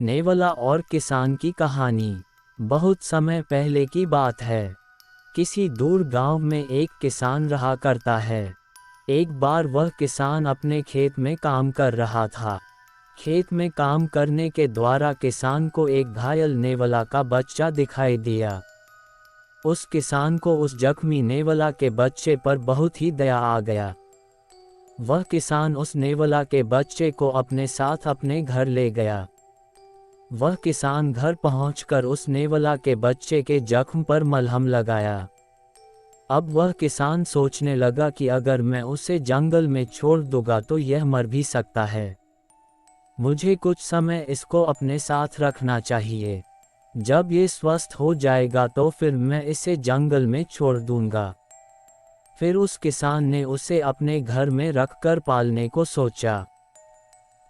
नेवला और किसान की कहानी। बहुत समय पहले की बात है। किसी दूर गांव में एक किसान रहा करता है। एक बार वह किसान अपने खेत में काम कर रहा था। खेत में काम करने के द्वारा किसान को एक घायल नेवला का बच्चा दिखाई दिया। उस किसान को उस जख्मी नेवला के बच्चे पर बहुत ही दया आ गया। वह किसान उस नेवला के बच्चे को अपने साथ अपने घर ले गया। वह किसान घर पहुंचकर उस नेवला के बच्चे के जख्म पर मलहम लगाया। अब वह किसान सोचने लगा कि अगर मैं उसे जंगल में छोड़ दूंगा तो यह मर भी सकता है। मुझे कुछ समय इसको अपने साथ रखना चाहिए। जब ये स्वस्थ हो जाएगा तो फिर मैं इसे जंगल में छोड़ दूंगा। फिर उस किसान ने उसे अपने घर में रखकर पालने को सोचा।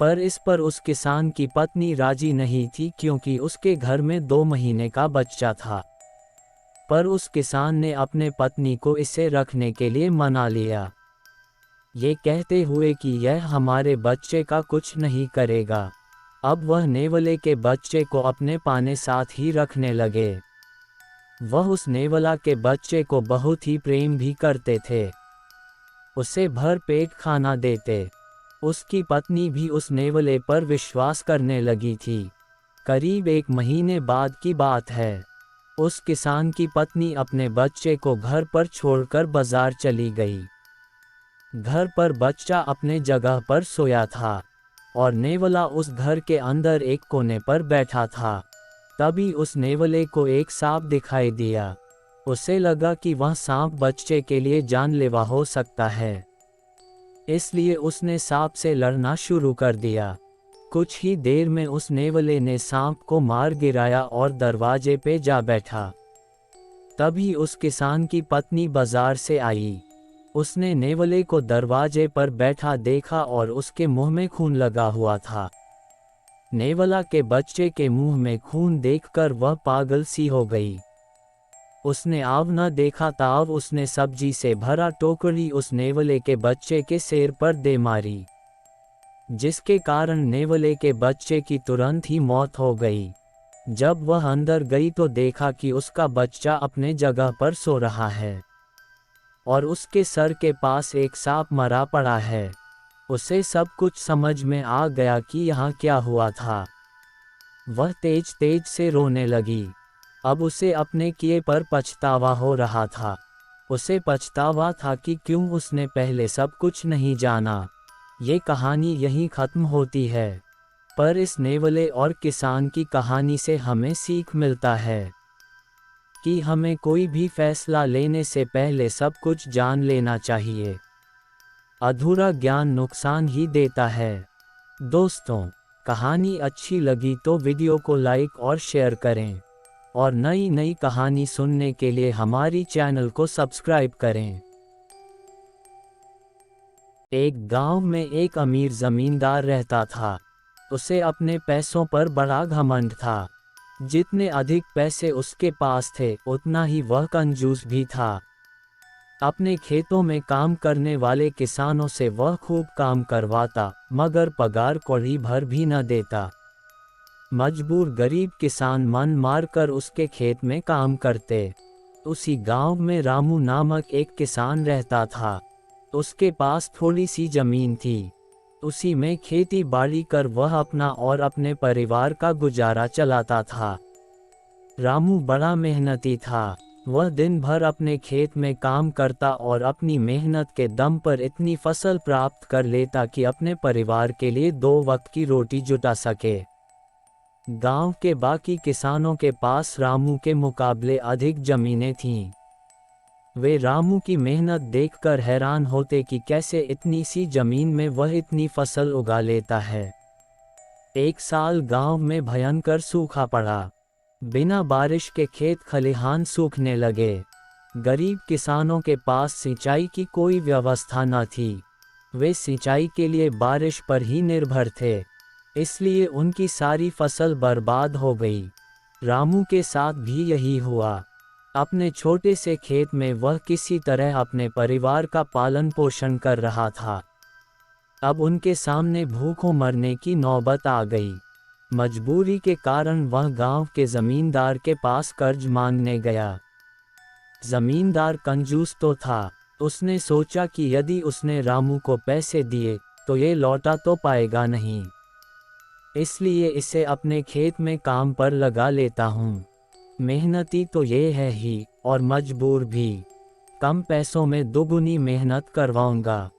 पर इस पर उस किसान की पत्नी राजी नहीं थी, क्योंकि उसके घर में 2 महीने का बच्चा था। पर उस किसान ने अपने पत्नी को इसे रखने के लिए मना लिया, ये कहते हुए कि यह हमारे बच्चे का कुछ नहीं करेगा। अब वह नेवले के बच्चे को अपने पाने साथ ही रखने लगे। वह उस नेवला के बच्चे को बहुत ही प्रेम भी करते थे। उसे भर पेट खाना देते। उसकी पत्नी भी उस नेवले पर विश्वास करने लगी थी। करीब 1 महीने बाद की बात है। उस किसान की पत्नी अपने बच्चे को घर पर छोड़कर बाजार चली गई। घर पर बच्चा अपने जगह पर सोया था और नेवला उस घर के अंदर एक कोने पर बैठा था। तभी उस नेवले को एक सांप दिखाई दिया। उसे लगा कि वह सांप बच्चे के लिए जानलेवा हो सकता है, इसलिए उसने सांप से लड़ना शुरू कर दिया। कुछ ही देर में उस नेवले ने सांप को मार गिराया और दरवाजे पे जा बैठा। तभी उस किसान की पत्नी बाजार से आई। उसने नेवले को दरवाजे पर बैठा देखा और उसके मुंह में खून लगा हुआ था। नेवला के बच्चे के मुंह में खून देखकर वह पागल सी हो गई। उसने आव न देखा ताव उसने सब्जी से भरा टोकरी उस नेवले के बच्चे के सिर पर दे मारी, जिसके कारण नेवले के बच्चे की तुरंत ही मौत हो गई। जब वह अंदर गई तो देखा कि उसका बच्चा अपने जगह पर सो रहा है और उसके सर के पास एक सांप मरा पड़ा है। उसे सब कुछ समझ में आ गया कि यहाँ क्या हुआ था। वह तेज तेज से रोने लगी। अब उसे अपने किए पर पछतावा हो रहा था। उसे पछतावा था कि क्यों उसने पहले सब कुछ नहीं जाना। ये कहानी यहीं ख़त्म होती है, पर इस नेवले और किसान की कहानी से हमें सीख मिलता है कि हमें कोई भी फैसला लेने से पहले सब कुछ जान लेना चाहिए। अधूरा ज्ञान नुकसान ही देता है। दोस्तों, कहानी अच्छी लगी तो वीडियो को लाइक और शेयर करें और नई नई कहानी सुनने के लिए हमारी चैनल को सब्सक्राइब करें। एक गांव में एक अमीर जमींदार रहता था। उसे अपने पैसों पर बड़ा घमंड था। जितने अधिक पैसे उसके पास थे उतना ही वह कंजूस भी था। अपने खेतों में काम करने वाले किसानों से वह खूब काम करवाता, मगर पगार कौड़ी भर भी न देता। मजबूर गरीब किसान मन मारकर उसके खेत में काम करते। उसी गांव में रामू नामक एक किसान रहता था। उसके पास थोड़ी सी जमीन थी। उसी में खेती बाड़ी कर वह अपना और अपने परिवार का गुजारा चलाता था। रामू बड़ा मेहनती था। वह दिन भर अपने खेत में काम करता और अपनी मेहनत के दम पर इतनी फसल प्राप्त कर लेता कि अपने परिवार के लिए 2 वक्त की रोटी जुटा सके। गांव के बाकी किसानों के पास रामू के मुकाबले अधिक जमीनें थीं। वे रामू की मेहनत देखकर हैरान होते कि कैसे इतनी सी जमीन में वह इतनी फसल उगा लेता है। एक साल गांव में भयंकर सूखा पड़ा। बिना बारिश के खेत खलिहान सूखने लगे। गरीब किसानों के पास सिंचाई की कोई व्यवस्था न थी। वे सिंचाई के लिए बारिश पर ही निर्भर थे, इसलिए उनकी सारी फसल बर्बाद हो गई। रामू के साथ भी यही हुआ। अपने छोटे से खेत में वह किसी तरह अपने परिवार का पालन पोषण कर रहा था। अब उनके सामने भूखों मरने की नौबत आ गई। मजबूरी के कारण वह गांव के जमींदार के पास कर्ज मांगने गया। जमींदार कंजूस तो था, उसने सोचा कि यदि उसने रामू को पैसे दिए तो ये लौटा तो पाएगा नहीं, इसलिए इसे अपने खेत में काम पर लगा लेता हूँ। मेहनती तो ये है ही और मजबूर भी, कम पैसों में दोगुनी मेहनत करवाऊंगा।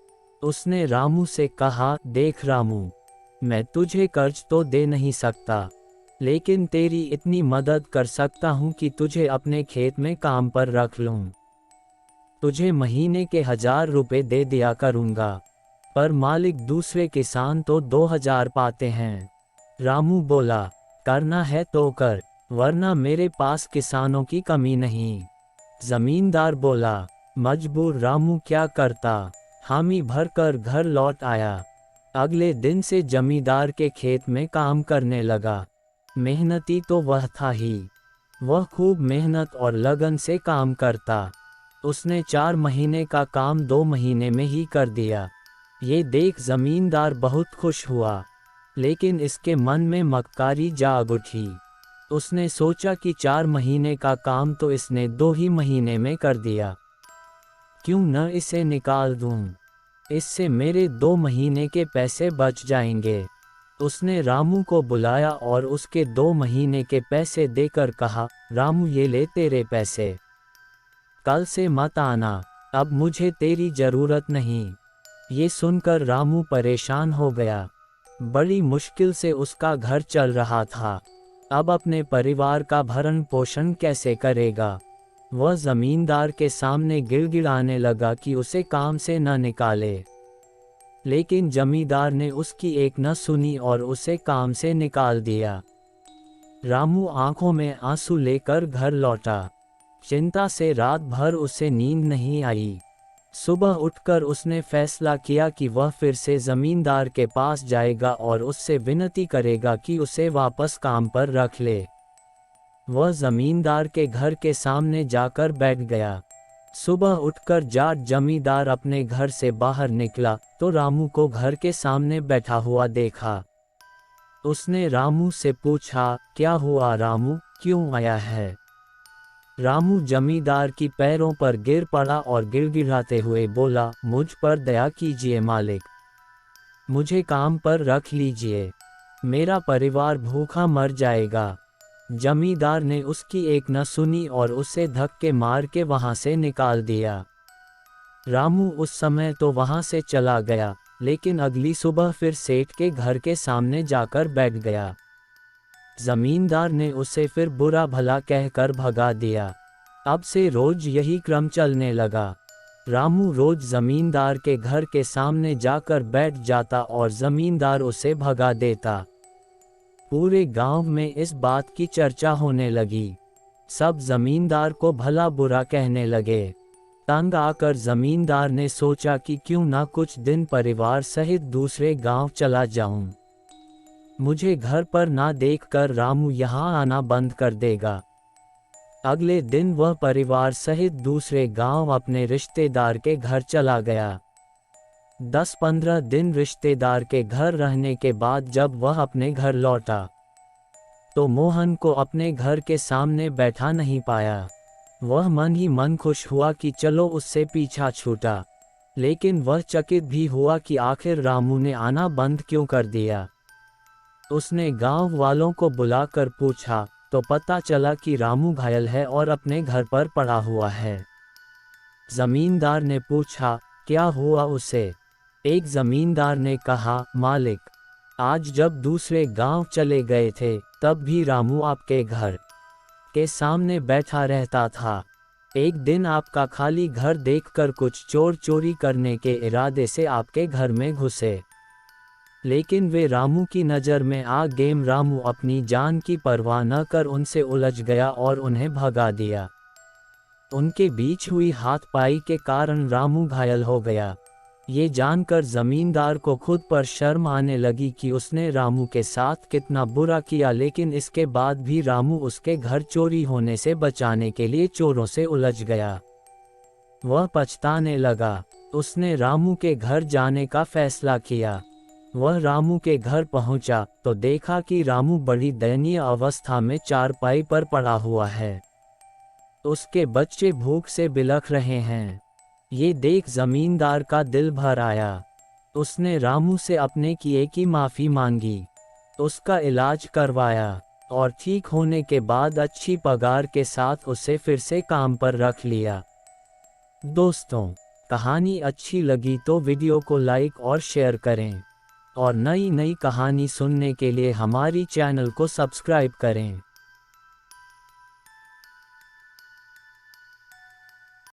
उसने रामू से कहा, देख रामू, मैं तुझे कर्ज तो दे नहीं सकता, लेकिन तेरी इतनी मदद कर सकता हूँ कि तुझे अपने खेत में काम पर रख लूँ। तुझे महीने के 1000 रुपये दे दिया करूँगा, पर मालिक दूसरे किसान तो 2000 पाते हैं। रामू बोला, करना है तो कर, वरना मेरे पास किसानों की कमी नहीं। जमींदार बोला, मजबूर रामू क्या करता, हामी भरकर घर लौट आया। अगले दिन से जमींदार के खेत में काम करने लगा। मेहनती तो वह था ही, वह खूब मेहनत और लगन से काम करता। उसने 4 महीने का काम 2 महीने में ही कर दिया। ये देख जमींदार बहुत खुश हुआ, लेकिन इसके मन में मक्कारी जाग उठी। उसने सोचा कि 4 महीने का काम तो इसने 2 ही महीने में कर दिया, क्यों न इसे निकाल दूं, इससे मेरे 2 महीने के पैसे बच जाएंगे। उसने रामू को बुलाया और उसके 2 महीने के पैसे देकर कहा, रामू ये ले तेरे पैसे, कल से मत आना, अब मुझे तेरी जरूरत नहीं। ये सुनकर रामू परेशान हो गया। बड़ी मुश्किल से उसका घर चल रहा था, अब अपने परिवार का भरण पोषण कैसे करेगा। वह जमींदार के सामने गिड़गिड़ाने लगा कि उसे काम से न निकाले, लेकिन जमींदार ने उसकी एक न सुनी और उसे काम से निकाल दिया। रामू आंखों में आंसू लेकर घर लौटा। चिंता से रात भर उसे नींद नहीं आई। सुबह उठकर उसने फैसला किया कि वह फिर से जमींदार के पास जाएगा और उससे विनती करेगा कि उसे वापस काम पर रख ले। वह जमींदार के घर के सामने जाकर बैठ गया। सुबह उठकर जाट जमींदार अपने घर से बाहर निकला तो रामू को घर के सामने बैठा हुआ देखा। उसने रामू से पूछा, क्या हुआ रामू, क्यों आया है? रामू जमींदार की पैरों पर गिर पड़ा और गिड़गिड़ाते हुए बोला, मुझ पर दया कीजिए मालिक, मुझे काम पर रख लीजिए, मेरा परिवार भूखा मर जाएगा। जमींदार ने उसकी एक न सुनी और उसे धक्के मार के वहां से निकाल दिया। रामू उस समय तो वहां से चला गया, लेकिन अगली सुबह फिर सेठ के घर के सामने जाकर बैठ गया। जमींदार ने उसे फिर बुरा भला कहकर भगा दिया। अब से रोज यही क्रम चलने लगा। रामू रोज जमींदार के घर के सामने जाकर बैठ जाता और जमींदार उसे भगा देता। पूरे गांव में इस बात की चर्चा होने लगी। सब जमींदार को भला बुरा कहने लगे। तंग आकर जमींदार ने सोचा कि क्यों ना कुछ दिन परिवार सहित दूसरे गांव चला जाऊं। मुझे घर पर ना देखकर रामू यहाँ आना बंद कर देगा। अगले दिन वह परिवार सहित दूसरे गांव अपने रिश्तेदार के घर चला गया। 10-15 दिन रिश्तेदार के घर रहने के बाद जब वह अपने घर लौटा तो मोहन को अपने घर के सामने बैठा नहीं पाया। वह मन ही मन खुश हुआ कि चलो उससे पीछा छूटा, लेकिन वह चकित भी हुआ कि आखिर रामू ने आना बंद क्यों कर दिया। उसने गांव वालों को बुलाकर पूछा तो पता चला कि रामू घायल है और अपने घर पर पड़ा हुआ है। जमींदार ने पूछा, क्या हुआ उसे? एक जमींदार ने कहा, मालिक, आज जब दूसरे गांव चले गए थे तब भी रामू आपके घर के सामने बैठा रहता था। एक दिन आपका खाली घर देखकर कुछ चोर चोरी करने के इरादे से आपके घर में घुसे, लेकिन वे रामू की नज़र में आ गए। रामू अपनी जान की परवाह न कर उनसे उलझ गया और उन्हें भगा दिया। उनके बीच हुई हाथापाई के कारण रामू घायल हो गया। ये जानकर जमींदार को खुद पर शर्म आने लगी कि उसने रामू के साथ कितना बुरा किया, लेकिन इसके बाद भी रामू उसके घर चोरी होने से बचाने के लिए चोरों से उलझ गया। वह पछताने लगा। उसने रामू के घर जाने का फैसला किया। वह रामू के घर पहुंचा तो देखा कि रामू बड़ी दयनीय अवस्था में चारपाई पर पड़ा हुआ है। उसके बच्चे भूख से बिलख रहे हैं। ये देख जमींदार का दिल भर आया। उसने रामू से अपने किए की माफ़ी मांगी, उसका इलाज करवाया और ठीक होने के बाद अच्छी पगार के साथ उसे फिर से काम पर रख लिया। दोस्तों, कहानी अच्छी लगी तो वीडियो को लाइक और शेयर करें और नई नई कहानी सुनने के लिए हमारी चैनल को सब्सक्राइब करें।